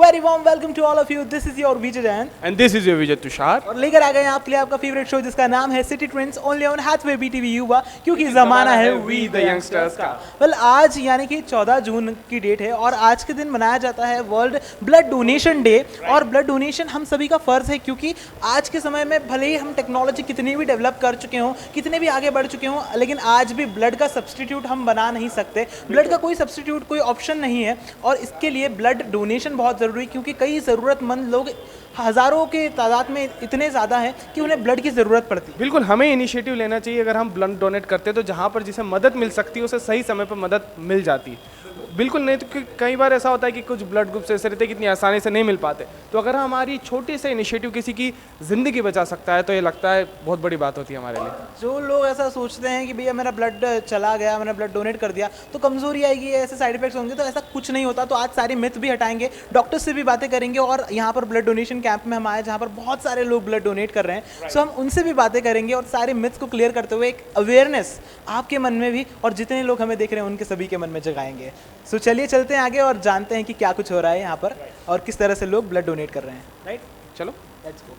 Very warm welcome to all of you. This is your Vijay Jain. And this is your Vijay Tushar. और लेकर आ गए हैं आपके लिए आपका फेवरेट शो जिसका नाम है city trends only on Hathway BTV Yuva, क्योंकि ज़माना है वी द यंगस्टर्स का। वेल आज यानी कि 14 जून की डेट है और आज के दिन मनाया जाता है वर्ल्ड ब्लड डोनेशन डे। और ब्लड डोनेशन हम सभी का फ़र्ज़ है, क्योंकि आज के समय में भले ही हम टेक्नोलॉजी कितनी भी डेवलप कर चुके हों, कितने भी आगे बढ़ चुके हों, लेकिन आज भी ब्लड का सब्सटीट्यूट हम बना नहीं सकते। ब्लड का कोई सब्सटीट्यूट, कोई ऑप्शन नहीं है और इसके लिए ब्लड डोनेशन बहुत ज़रूरी, क्योंकि कई ज़रूरतमंद लोग हज़ारों के तादाद में इतने ज़्यादा हैं कि उन्हें ब्लड की ज़रूरत पड़ती है। बिल्कुल हमें इनिशिएटिव लेना चाहिए। अगर हम ब्लड डोनेट करते हैं तो जहाँ पर जिसे मदद मिल सकती है उसे सही समय पर मदद मिल जाती है। बिल्कुल नहीं तो कई बार ऐसा होता है कि कुछ ब्लड ग्रुप्स ऐसे रहते हैं कि इतनी आसानी से नहीं मिल पाते। तो अगर हमारी छोटे से इनिशिएटिव किसी की ज़िंदगी बचा सकता है तो ये लगता है बहुत बड़ी बात होती है हमारे लिए। जो लोग ऐसा सोचते हैं कि भैया मेरा ब्लड चला गया, मैंने ब्लड डोनेट कर दिया तो कमज़ोरी आएगी, ऐसे साइड इफेक्ट्स होंगे, तो ऐसा कुछ नहीं होता। तो आज सारी मिथ भी हटाएंगे, डॉक्टर्स से भी बातें करेंगे और यहाँ पर ब्लड डोनेशन कैंप में हम आए जहाँ पर बहुत सारे लोग ब्लड डोनेट कर रहे हैं। सो हम उनसे भी बातें करेंगे और सारे मिथ्स को क्लियर करते हुए एक अवेयरनेस आपके मन में भी और जितने लोग हमें देख रहे हैं उनके सभी के मन में जगाएंगे। सो चलिए चलते हैं आगे और जानते हैं कि क्या कुछ हो रहा है यहाँ पर और किस तरह से लोग ब्लड डोनेट कर रहे हैं। राइट, चलो लेट्स गो।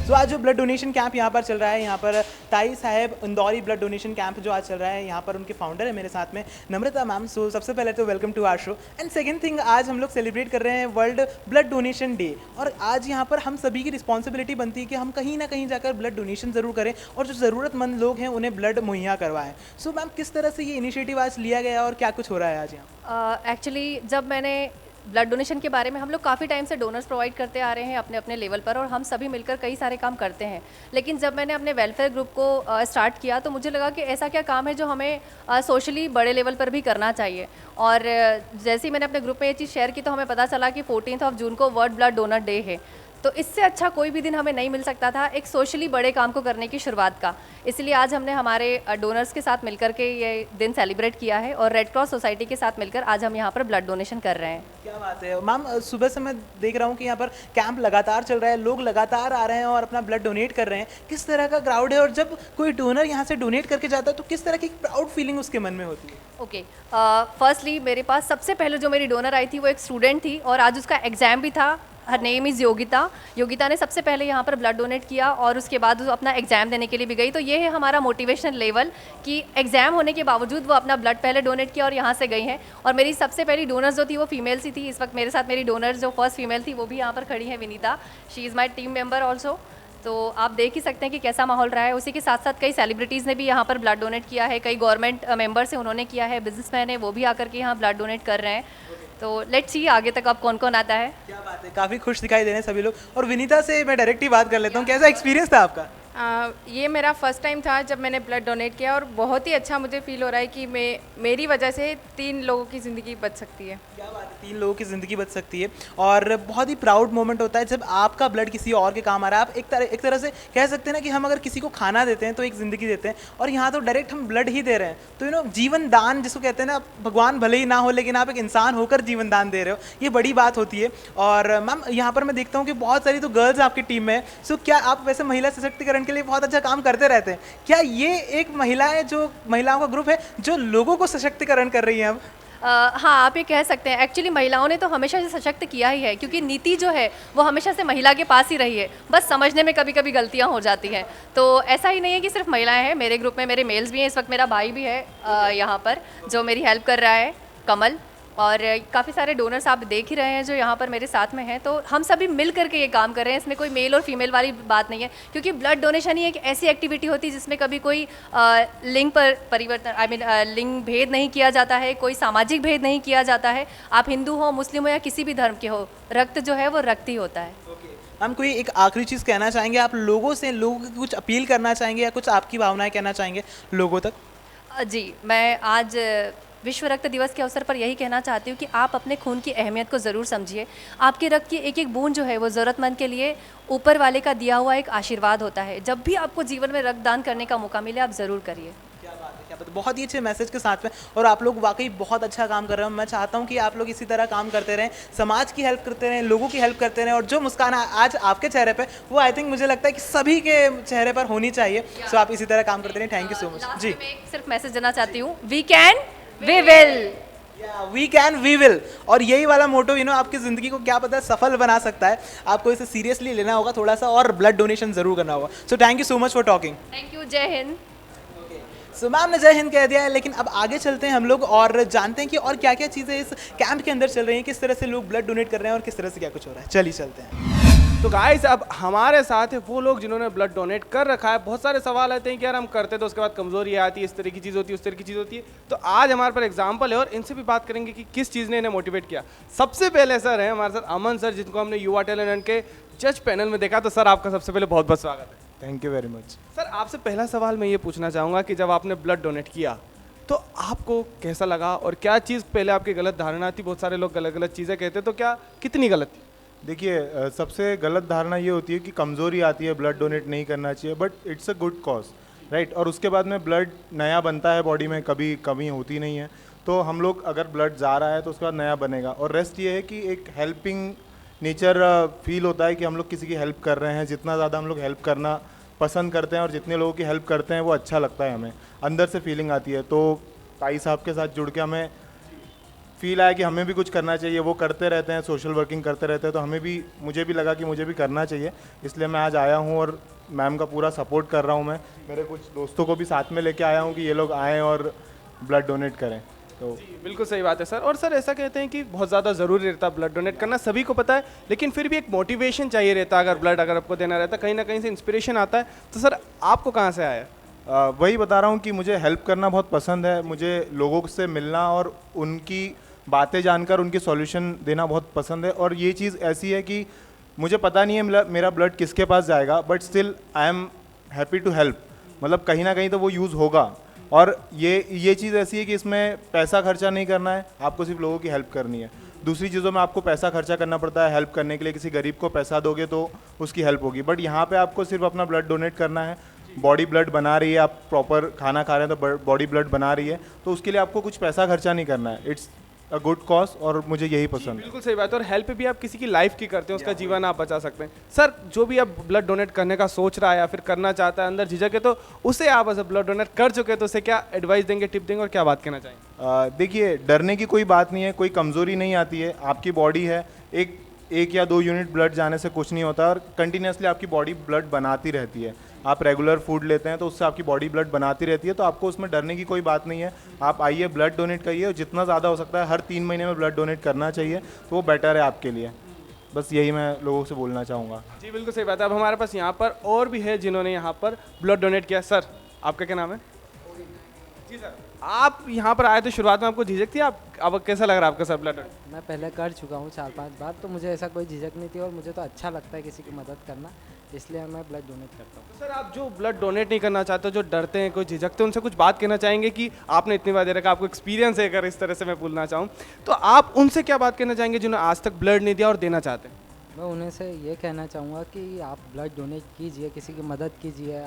तो आज जो ब्लड डोनेशन कैंप यहाँ पर चल रहा है, यहाँ पर ताई साहेब इंदौरी ब्लड डोनेशन कैंप जो आज चल रहा है, यहाँ पर उनके फाउंडर है मेरे साथ में नम्रता मैम। सो सबसे पहले तो welcome to our show. And second thing, आज हम लोग सेलिब्रेट कर रहे हैं वर्ल्ड ब्लड डोनेशन डे और आज यहाँ पर हम सभी की रिस्पॉन्सिबिलिटी बनती है कि हम कहीं ना कहीं जाकर ब्लड डोनेशन ज़रूर करें और जो ज़रूरतमंद लोग हैं उन्हें ब्लड मुहैया करवाएं। सो मैम किस तरह से ये इनिशिएटिव आज लिया गया और क्या कुछ हो रहा है आज यहाँ? एक्चुअली जब मैंने ब्लड डोनेशन के बारे में, हम लोग काफ़ी टाइम से डोनर्स प्रोवाइड करते आ रहे हैं अपने अपने लेवल पर और हम सभी मिलकर कई सारे काम करते हैं। लेकिन जब मैंने अपने वेलफेयर ग्रुप को स्टार्ट किया तो मुझे लगा कि ऐसा क्या काम है जो हमें सोशली बड़े लेवल पर भी करना चाहिए। और जैसे ही मैंने अपने ग्रुप में ये चीज़ शेयर की तो हमें पता चला कि 14 जून को वर्ल्ड ब्लड डोनर डे है। तो इससे अच्छा कोई भी दिन हमें नहीं मिल सकता था एक सोशली बड़े काम को करने की शुरुआत का। इसलिए आज हमने हमारे डोनर्स के साथ मिलकर के ये दिन सेलिब्रेट किया है और रेड क्रॉस सोसाइटी के साथ मिलकर आज हम यहाँ पर ब्लड डोनेशन कर रहे हैं। क्या बात है मैम, सुबह से मैं देख रहा हूँ कि यहाँ पर कैंप लगातार चल रहा है, लोग लगातार आ रहे हैं और अपना ब्लड डोनेट कर रहे हैं। किस तरह का क्राउड है और जब कोई डोनर यहाँ से डोनेट करके जाता है तो किस तरह की प्राउड फीलिंग उसके मन में होती है? ओके, फर्स्टली मेरे पास सबसे पहले जो मेरी डोनर आई थी वो एक स्टूडेंट थी और आज उसका एग्ज़ाम भी था। Her name is Yogita. Yogita ने सबसे पहले यहाँ पर ब्लड डोनेट किया और उसके बाद वो अपना एग्ज़ाम देने के लिए भी गई। तो ये है हमारा मोटिवेशनल लेवल कि एग्ज़ाम होने के बावजूद वो अपना ब्लड पहले डोनेट किया और यहाँ से गई हैं। और मेरी सबसे पहली डोनर जो थी वो फीमेल सी थी। इस वक्त मेरे साथ मेरी डोनर जो फर्स्ट फीमेल थी वो भी यहाँ पर खड़ी है, Vinita. She is my team member also. तो आप देख ही सकते हैं कि कैसा माहौल रहा है। उसी के साथ साथ कई सेलिब्रिटीज़ ने भी यहाँ पर ब्लड डोनेट किया है, कई गवर्नमेंट मेंबर्स हैं उन्होंने किया है, बिजनेसमैन है वो भी आकर के यहाँ ब्लड डोनेट कर रहे हैं। तो लेट्स सी आगे तक अब कौन कौन आता है। क्या बात है, काफ़ी खुश दिखाई दे रहे हैं सभी लोग। और विनीता से मैं डायरेक्ट ही बात कर लेता हूँ, कैसा एक्सपीरियंस था आपका? ये मेरा फर्स्ट टाइम था जब मैंने ब्लड डोनेट किया और बहुत ही अच्छा मुझे फील हो रहा है कि मेरी वजह से 3 लोगों की ज़िंदगी बच सकती है। क्या बात है, 3 लोगों की ज़िंदगी बच सकती है और बहुत ही प्राउड मोमेंट होता है जब आपका ब्लड किसी और के काम आ रहा है। आप एक तरह से कह सकते हैं ना कि हम अगर किसी को खाना देते हैं तो एक ज़िंदगी देते हैं और यहाँ तो डायरेक्ट हम ब्लड ही दे रहे हैं। तो जीवन दान जिसको कहते हैं ना, भगवान भले ही ना हो लेकिन आप एक इंसान होकर जीवन दान दे रहे हो, ये बड़ी बात होती है। और मैम यहाँ पर मैं देखता हूँ कि बहुत सारी तो गर्ल्स आपकी टीम में है। सो क्या आप वैसे महिला सशक्तिकरण के लिए बहुत अच्छा काम करते रहते हैं? क्या ये एक महिलाएं, जो महिलाओं का ग्रुप है जो लोगों को सशक्तिकरण कर रही हैं अब? हाँ, आप ये कह सकते हैं। एक्चुअली महिलाओं ने तो हमेशा से सशक्त किया ही है, क्योंकि नीति जो है वो हमेशा से महिला के पास ही रही है। बस समझने में कभी कभी गलतियाँ हो जाती हैं। तो ऐसा ही नहीं है कि सिर्फ महिलाएं हैं, मेरे ग्रुप में मेरे मेल्स भी हैं। इस वक्त मेरा भाई भी है यहाँ पर जो मेरी हेल्प कर रहा है, कमल। और काफ़ी सारे डोनर्स आप देख ही रहे हैं जो यहाँ पर मेरे साथ में हैं। तो हम सभी मिल करके ये काम कर रहे हैं। इसमें कोई मेल और फीमेल वाली बात नहीं है, क्योंकि ब्लड डोनेशन ही एक ऐसी एक्टिविटी होती है जिसमें कभी कोई लिंग पर परिवर्तन लिंग भेद नहीं किया जाता है, कोई सामाजिक भेद नहीं किया जाता है। आप हिंदू हो, मुस्लिम हो या किसी भी धर्म के हो, रक्त जो है वो रक्त ही होता है। हम कोई एक आखिरी चीज़ कहना चाहेंगे आप लोगों से, लोगों की कुछ अपील करना चाहेंगे या कुछ आपकी भावनाएं कहना चाहेंगे लोगों तक? जी, मैं आज विश्व रक्त दिवस के अवसर पर यही कहना चाहती हूँ कि आप अपने खून की अहमियत को ज़रूर समझिए। आपके रक्त की एक एक बूंद जो है वो ज़रूरतमंद के लिए ऊपर वाले का दिया हुआ एक आशीर्वाद होता है। जब भी आपको जीवन में रक्तदान करने का मौका मिले आप ज़रूर करिए। क्या बात है, क्या बात है। बहुत ही अच्छे मैसेज के साथ में, और आप लोग वाकई बहुत अच्छा काम कर रहे हो। मैं चाहता हूँ कि आप लोग इसी तरह काम करते रहें, समाज की हेल्प करते रहें, लोगों की हेल्प करते रहें, और जो मुस्कान आज आपके चेहरे पे वो आई थिंक मुझे लगता है कि सभी के चेहरे पर होनी चाहिए। सो आप इसी तरह काम करते रहें। थैंक यू सो मच जी। मैं एक सिर्फ मैसेज देना चाहती हूँ, we can we will. We can we will, और यही वाला मोटो आपकी ज़िंदगी को क्या पता है सफल बना सकता है। आपको इसे सीरियसली लेना होगा थोड़ा सा, और ब्लड डोनेशन ज़रूर करना होगा। So thank you so much for talking. Thank you, जय हिंद। सो मैम ने जय हिंद कह दिया है, लेकिन अब आगे चलते हैं हम लोग और जानते हैं कि और क्या क्या चीज़ें इस कैंप के अंदर चल रही हैं, किस तरह से लोग ब्लड डोनेट कर रहे हैं और किस तरह से क्या कुछ हो रहा है। चलिए चलते हैं। तो गाइस अब हमारे साथ है वो लोग जिन्होंने ब्लड डोनेट कर रखा है। बहुत सारे सवाल आते हैं कि यार हम करते तो उसके बाद कमजोरी आती है, इस तरह की चीज़ होती है, उस तरह की चीज़ होती है। तो आज हमारे पर एग्जाम्पल है और इनसे भी बात करेंगे कि किस चीज़ ने इन्हें मोटिवेट किया। सबसे पहले सर है हमारे साथ अमन सर, जिनको हमने युवा टैलेंट के जज पैनल में देखा। तो सर आपका सबसे पहले बहुत बहुत स्वागत है। Thank you very much. Sir आपसे पहला सवाल मैं ये पूछना चाहूँगा कि जब आपने ब्लड डोनेट किया तो आपको कैसा लगा, और क्या चीज़ पहले आपकी गलत धारणा थी? बहुत सारे लोग गलत गलत चीज़ें कहते, तो क्या कितनी गलत थी? देखिए सबसे गलत धारणा ये होती है कि कमज़ोरी आती है, ब्लड डोनेट नहीं करना चाहिए, but it's a good cause, right. और उसके बाद में ब्लड नया बनता है बॉडी में, कभी कमी होती नहीं है। तो हम लोग अगर ब्लड जा रहा है तो उसके बाद नया बनेगा। और रेस्ट ये है कि एक हेल्पिंग नेचर फील होता है कि हम लोग किसी की हेल्प कर रहे हैं। जितना ज़्यादा हम लोग हेल्प करना पसंद करते हैं और जितने लोगों की हेल्प करते हैं वो अच्छा लगता है, हमें अंदर से फीलिंग आती है। तो ताई साहब के साथ जुड़ के हमें फील आया कि हमें भी कुछ करना चाहिए। वो करते रहते हैं, सोशल वर्किंग करते रहते हैं, तो हमें भी, मुझे भी लगा कि मुझे भी करना चाहिए। इसलिए मैं आज आया हूँ और मैम का पूरा सपोर्ट कर रहा हूँ। मैं मेरे कुछ दोस्तों को भी साथ में लेके आया हूँ कि ये लोग आएँ और ब्लड डोनेट करें। तो बिल्कुल सही बात है सर। और सर ऐसा कहते हैं कि बहुत ज़्यादा ज़रूरी रहता है ब्लड डोनेट करना, सभी को पता है, लेकिन फिर भी एक मोटिवेशन चाहिए रहता है। अगर आपको देना रहता है, कहीं ना कहीं से इंस्पिरेशन आता है। तो सर आपको कहाँ से आया? वही बता रहा हूँ कि मुझे हेल्प करना बहुत पसंद है। मुझे लोगों से मिलना और उनकी बातें जानकर उनके सॉल्यूशन देना बहुत पसंद है। और ये चीज़ ऐसी है कि मुझे पता नहीं है मेरा ब्लड किसके पास जाएगा, but still I am happy to help. मतलब कहीं ना कहीं तो वो यूज़ होगा। और ये चीज़ ऐसी है कि इसमें पैसा खर्चा नहीं करना है, आपको सिर्फ लोगों की हेल्प करनी है। दूसरी चीज़ों में आपको पैसा खर्चा करना पड़ता है हेल्प करने के लिए। किसी गरीब को पैसा दोगे तो उसकी हेल्प होगी, बट यहाँ पे आपको सिर्फ अपना ब्लड डोनेट करना है। बॉडी ब्लड बना रही है, आप प्रॉपर खाना खा रहे हैं तो बॉडी ब्लड बना रही है, तो उसके लिए आपको कुछ पैसा खर्चा नहीं करना है। इट्स अ गुड कॉज, और मुझे यही पसंद है। बिल्कुल सही बात है। और हेल्प भी आप किसी की लाइफ की करते हैं, उसका जीवन आप बचा सकते हैं। सर जो भी अब ब्लड डोनेट करने का सोच रहा है या फिर करना चाहता है, अंदर झिझक है, तो उसे आप एज ब्लड डोनेट कर चुके हैं तो उसे क्या एडवाइस देंगे, टिप देंगे और क्या बात कहना चाहेंगे? देखिए डरने की कोई बात नहीं है, कोई कमज़ोरी नहीं आती है। आपकी बॉडी है, एक या 2 यूनिट ब्लड जाने से कुछ नहीं होता, और कंटिन्यूसली आपकी बॉडी ब्लड बनाती रहती है। आप रेगुलर फूड लेते हैं तो उससे आपकी बॉडी ब्लड बनाती रहती है, तो आपको उसमें डरने की कोई बात नहीं है। आप आइए, ब्लड डोनेट करिए, और जितना ज़्यादा हो सकता है हर 3 महीने में ब्लड डोनेट करना चाहिए, तो वो बेटर है आपके लिए। बस यही मैं लोगों से बोलना चाहूँगा। जी बिल्कुल सही बात है। अब हमारे पास यहाँ पर और भी है जिन्होंने यहाँ पर ब्लड डोनेट किया। सर आपका क्या नाम है? जी सर, आप यहाँ पर आए तो शुरुआत में आपको झिझक थी, आप अब कैसा लग रहा है आपका सर ब्लड डोनेट? मैं पहले कर चुका हूँ 4-5 बार, तो मुझे ऐसा कोई झिझक नहीं थी और मुझे तो अच्छा लगता है किसी की मदद करना, इसलिए मैं ब्लड डोनेट करता हूँ। तो सर आप जो ब्लड डोनेट नहीं करना चाहते, जो डरते हैं, कोई झिझकते हैं, उनसे कुछ बात कहना चाहेंगे कि आपने इतनी बार दे रखा, आपको एक्सपीरियंस है, अगर इस तरह से मैं बोलना चाहूँ तो आप उनसे क्या बात कहना चाहेंगे जिन्होंने आज तक ब्लड नहीं दिया और देना चाहते हैं? मैं उन्हें से ये कहना चाहूँगा कि आप ब्लड डोनेट कीजिए, किसी की मदद कीजिए।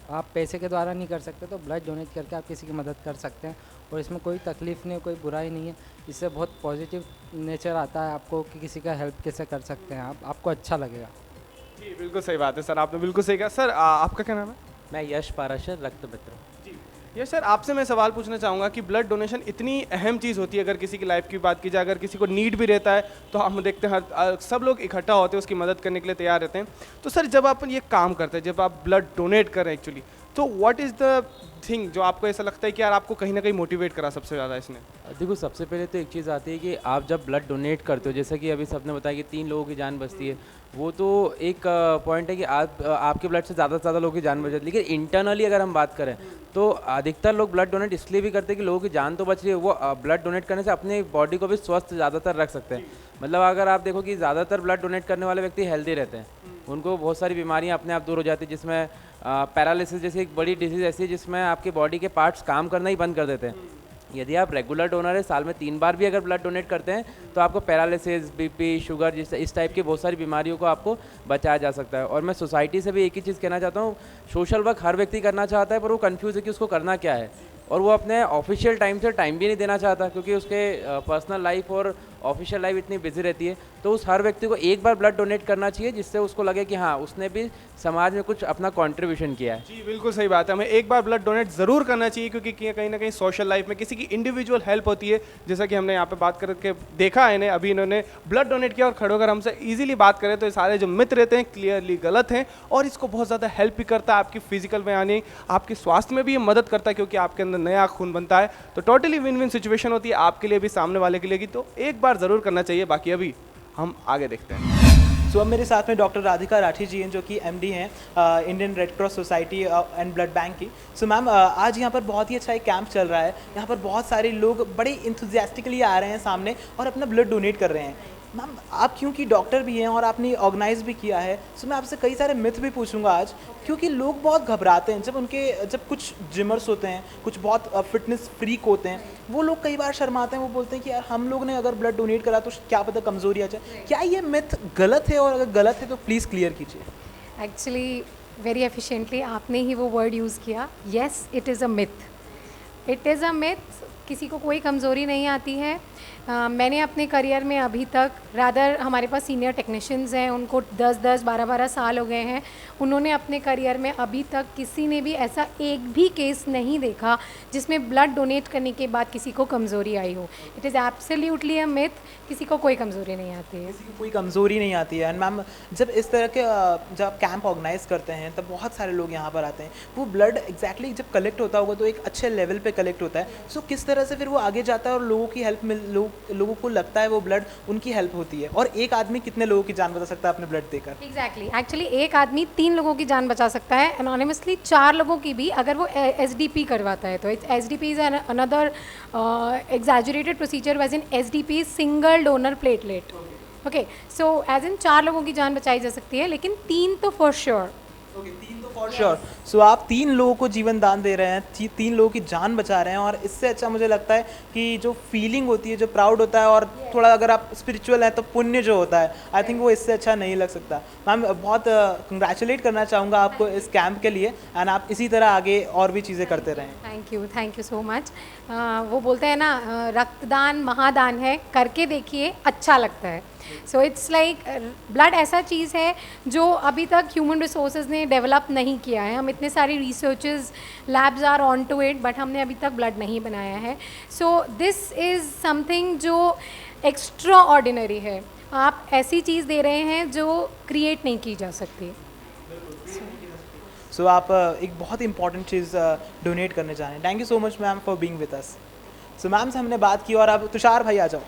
आप पैसे के द्वारा नहीं कर सकते तो ब्लड डोनेट करके आप किसी की मदद कर सकते हैं, और इसमें कोई तकलीफ़ नहीं है, कोई बुराई नहीं है। इससे बहुत पॉजिटिव नेचर आता है आपको कि किसी का हेल्प कैसे कर सकते हैं आप, आपको अच्छा लगेगा। जी बिल्कुल सही बात है सर, आपने बिल्कुल सही कहा। सर आपका क्या नाम है? मैं यश पाराशर, रक्त मित्र। जी यश सर, आपसे मैं सवाल पूछना चाहूँगा कि ब्लड डोनेशन इतनी अहम चीज़ होती है, अगर किसी की लाइफ की बात की जाए, अगर किसी को नीड भी रहता है तो हम देखते हैं सब लोग इकट्ठा होते हैं, उसकी मदद करने के लिए तैयार रहते हैं। तो सर जब आप ये काम करते हैं, जब आप ब्लड डोनेट करें एक्चुअली, तो व्हाट इज़ द थिंग जो आपको ऐसा लगता है कि यार आपको कहीं ना कहीं मोटिवेट करा सबसे ज़्यादा इसने? देखो सबसे पहले तो एक चीज़ आती है कि आप जब ब्लड डोनेट करते हो, जैसा कि अभी सबने बताया कि 3 लोगों की जान बचती है, वो तो एक पॉइंट है कि आपके ब्लड से ज़्यादा लोगों की जान बच जाती है। लेकिन इंटरनली अगर हम बात करें तो अधिकतर लोग ब्लड डोनेट इसलिए भी करते हैं कि लोगों की जान तो बच रही है, वो ब्लड डोनेट करने से अपनी बॉडी को भी स्वस्थ ज़्यादातर रख सकते हैं। मतलब अगर आप देखो कि ज़्यादातर ब्लड डोनेट करने वाले व्यक्ति हेल्दी रहते हैं, उनको बहुत सारी बीमारियां अपने आप दूर हो जाती है, जिसमें पैरालिसिस जैसी एक बड़ी डिजीज़ ऐसी है जिसमें आपकी बॉडी के पार्ट्स काम करना ही बंद कर देते हैं। यदि आप रेगुलर डोनर है, साल में 3 बार भी अगर ब्लड डोनेट करते हैं तो आपको पैरालिसिस, बीपी, शुगर इस टाइप की बहुत सारी बीमारियों को आपको बचाया जा सकता है। और मैं सोसाइटी से भी एक ही चीज़ कहना चाहता हूँ, सोशल वर्क हर व्यक्ति करना चाहता है पर वो कंफ्यूज है कि उसको करना क्या है, और वो अपने ऑफिशियल टाइम से टाइम भी नहीं देना चाहता क्योंकि उसके पर्सनल लाइफ और ऑफिशियल लाइफ इतनी बिजी रहती है। तो उस हर व्यक्ति को एक बार ब्लड डोनेट करना चाहिए जिससे उसको लगे कि हाँ उसने भी समाज में कुछ अपना कंट्रीब्यूशन किया है। जी बिल्कुल सही बात है, हमें एक बार ब्लड डोनेट ज़रूर करना चाहिए क्योंकि कहीं ना कहीं सोशल लाइफ में किसी की इंडिविजुअल हेल्प होती है। जैसा कि हमने यहाँ पे बात करके देखा है इन्हें, अभी इन्होंने ब्लड डोनेट किया और खड़े होकर हमसे ईजिली बात करें तो ये सारे जो मिथ रहते हैं क्लियरली गलत हैं और इसको बहुत ज़्यादा हेल्प भी करता है आपकी फिजिकल में, यानी आपके स्वास्थ्य में भी ये मदद करता है क्योंकि आपके अंदर नया खून बनता है। तो टोटली विन विन सिचुएशन होती है आपके लिए भी, सामने वाले के लिए भी। तो एक बार ज़रूर करना चाहिए। बाकी अभी हम आगे देखते हैं। सो अब मेरे साथ में डॉक्टर राधिका राठी जी हैं जो कि एमडी हैं Indian Red Cross Society and blood bank की। सो मैम आज यहाँ पर बहुत ही अच्छा एक कैंप चल रहा है, यहाँ पर बहुत सारे लोग बड़े इंथुजियास्टिकली आ रहे हैं सामने और अपना ब्लड डोनेट कर रहे हैं। मैम आप क्योंकि डॉक्टर भी हैं और आपने ऑर्गेनाइज भी किया है, सो मैं आपसे कई सारे मिथ भी पूछूंगा आज, क्योंकि लोग बहुत घबराते हैं जब कुछ जिमर्स होते हैं, कुछ बहुत फिटनेस फ्रीक होते हैं, वो लोग कई बार शर्माते हैं। वो बोलते हैं कि यार हम लोग ने अगर ब्लड डोनेट करा तो क्या पता कमज़ोरी आ जाए। क्या ये मिथ गलत है, और अगर गलत है तो प्लीज़ क्लियर कीजिए। एक्चुअली वेरी एफिशिएंटली आपने ही वो वर्ड यूज़ किया, yes it is a myth, it is a myth. किसी को कोई कमज़ोरी नहीं आती है। मैंने अपने करियर में अभी तक रादर हमारे पास सीनियर टेक्नीशियंस हैं, उनको 10-10, 12-12 साल हो गए हैं, उन्होंने अपने करियर में अभी तक किसी ने भी ऐसा एक भी केस नहीं देखा जिसमें ब्लड डोनेट करने के बाद किसी को कमज़ोरी आई हो। It is absolutely a myth, किसी को कोई कमज़ोरी नहीं आती है। किसी को कोई कमज़ोरी नहीं आती है। एंड मैम जब इस तरह के जब कैंप ऑर्गेनाइज करते हैं तब बहुत सारे लोग यहाँ पर आते हैं। वो ब्लड एग्जैक्टली जब कलेक्ट होता होगा तो एक अच्छे लेवल पे कलेक्ट होता है। सो किस तरह से फिर वो आगे जाता है और लोगों की हेल्प लोगों को लगता है वो ब्लड उनकी हेल्प होती है, और एक आदमी कितने लोगों की जान बचा सकता है अपने ब्लड देकर? एग्जैक्टली एक्चुअली एक आदमी 3 लोगों की जान बचा सकता है एनोनिमसली, 4 लोगों की भी अगर वो SDP करवाता है। तो SDP is another exaggerated procedure as in SDP single donor platelet. Okay, so as in 4 लोगों की जान बचाई जा सकती है, लेकिन 3 तो फॉर श्योर। ओके, 3 तो फॉर श्योर। सो आप 3 लोगों को जीवन दान दे रहे हैं, 3 लोगों की जान बचा रहे हैं, और इससे अच्छा मुझे लगता है कि जो फीलिंग होती है, जो प्राउड होता है, और थोड़ा अगर आप स्पिरिचुअल हैं तो पुण्य जो होता है, आई थिंक वो इससे अच्छा नहीं लग सकता। मैम बहुत कंग्रेचुलेट करना चाहूँगा आपको इस कैंप के लिए, एंड आप इसी तरह आगे और भी चीज़ें करते रहें। Thank you so much. वो बोलते हैं ना रक्तदान महादान है, करके देखिए अच्छा लगता है। सो इट्स लाइक ब्लड ऐसा चीज़ है जो अभी तक ह्यूमन रिसोर्सेज ने डेवलप नहीं किया है। हम इतने सारी researches labs are on to it, but हमने अभी तक ब्लड नहीं बनाया है। सो दिस इज़ समथिंग जो एक्स्ट्रा ऑर्डिनरी है। आप ऐसी चीज़ दे रहे हैं जो क्रिएट नहीं की जा सकती। सो आप एक बहुत इंपॉर्टेंट चीज़ डोनेट करने जा रहे हैं। Thank you so much ma'am for being with us. So ma'am से हमने बात की, और अब तुषार भाई आ जाओ।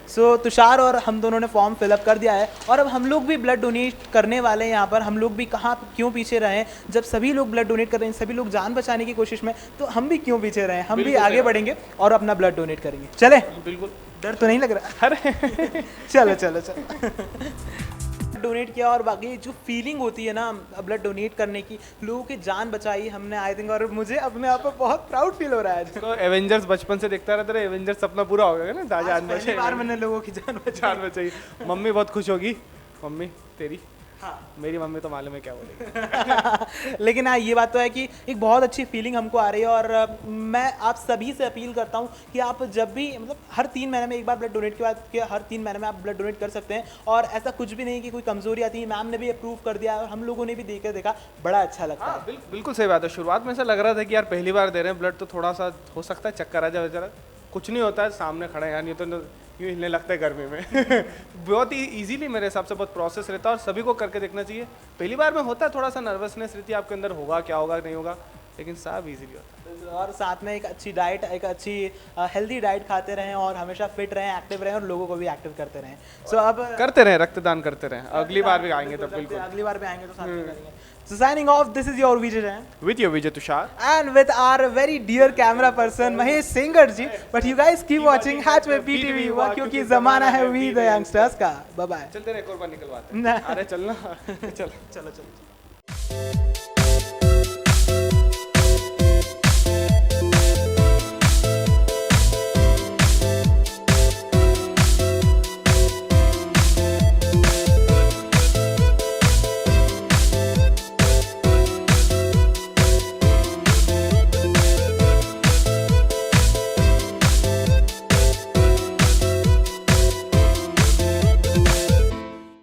सो तुषार और हम दोनों ने फॉर्म फिलअप कर दिया है, और अब हम लोग भी ब्लड डोनेट करने वाले हैं यहाँ पर। हम लोग भी कहाँ क्यों पीछे रहे? जब सभी लोग ब्लड डोनेट कर रहे हैं, सभी लोग जान बचाने की कोशिश में, तो हम भी क्यों पीछे रहे? हम भी आगे बढ़ेंगे और अपना ब्लड डोनेट करेंगे। चले? बिल्कुल। डर तो नहीं लग रहा? अरे चलो चलो चलो। डोनेट किया, और बाकी जो फीलिंग होती है ना ब्लड डोनेट करने की, लोगों की जान बचाई हमने, आई थिंक, और मुझे अपने आप पर बहुत प्राउड फील हो रहा है। तो एवेंजर्स बचपन से देखता रहता है, एवेंजर्स सपना पूरा हो गया ना, जान पहली बार मैंने लोगों की जान बचाई। मम्मी बहुत खुश होगी, मम्मी तेरी। हाँ, मेरी मम्मी तो मालूम है क्या बोलेगी। लेकिन हाँ, ये बात तो है कि एक बहुत अच्छी फीलिंग हमको आ रही है, और मैं आप सभी से अपील करता हूँ कि आप जब भी, मतलब हर 3 महीने में एक बार ब्लड डोनेट के बाद के हर 3 महीने में आप ब्लड डोनेट कर सकते हैं, और ऐसा कुछ भी नहीं कि कोई कमजोरी आती है। मैम ने भी अप्रूव कर दिया, और हम लोगों ने भी देखा, बड़ा अच्छा लगता है। बिल्कुल सही बात है। शुरुआत में ऐसा लग रहा था कि यार पहली बार दे रहे हैं ब्लड, तो थोड़ा सा हो सकता है चक्कर आ जाए, जरा कुछ नहीं होता है, सामने खड़े यार, नहीं तो यूँ हिलने लगता है गर्मी में। बहुत ही इजीली मेरे हिसाब से बहुत प्रोसेस रहता है, और सभी को करके देखना चाहिए। पहली बार में होता है थोड़ा सा नर्वसनेस रहती है आपके अंदर, होगा क्या होगा नहीं होगा, लेकिन सब इजीली होता है। और साथ में एक अच्छी डाइट, एक अच्छी हेल्दी डाइट खाते रहें, और हमेशा फिट रहें, एक्टिव रहें, और लोगों को भी एक्टिव करते रहें। सो अब करते रहें, रक्तदान करते रहें। अगली बार भी आएंगे तब बिल्कुल, अगली बार भी आएंगे तो साथ में करेंगे। So signing off, this is your Vijay Jain. with your Vijay Tushar And with our very dear camera person Mahesh Singar ji. But you guys keep watching Hatchway BTV युवा, क्योंकि ज़माना है We the Youngsters का। Bye bye. चलते रहे, एक और बार निकलवाते हैं। अरे चलना। चलो चलो चलो।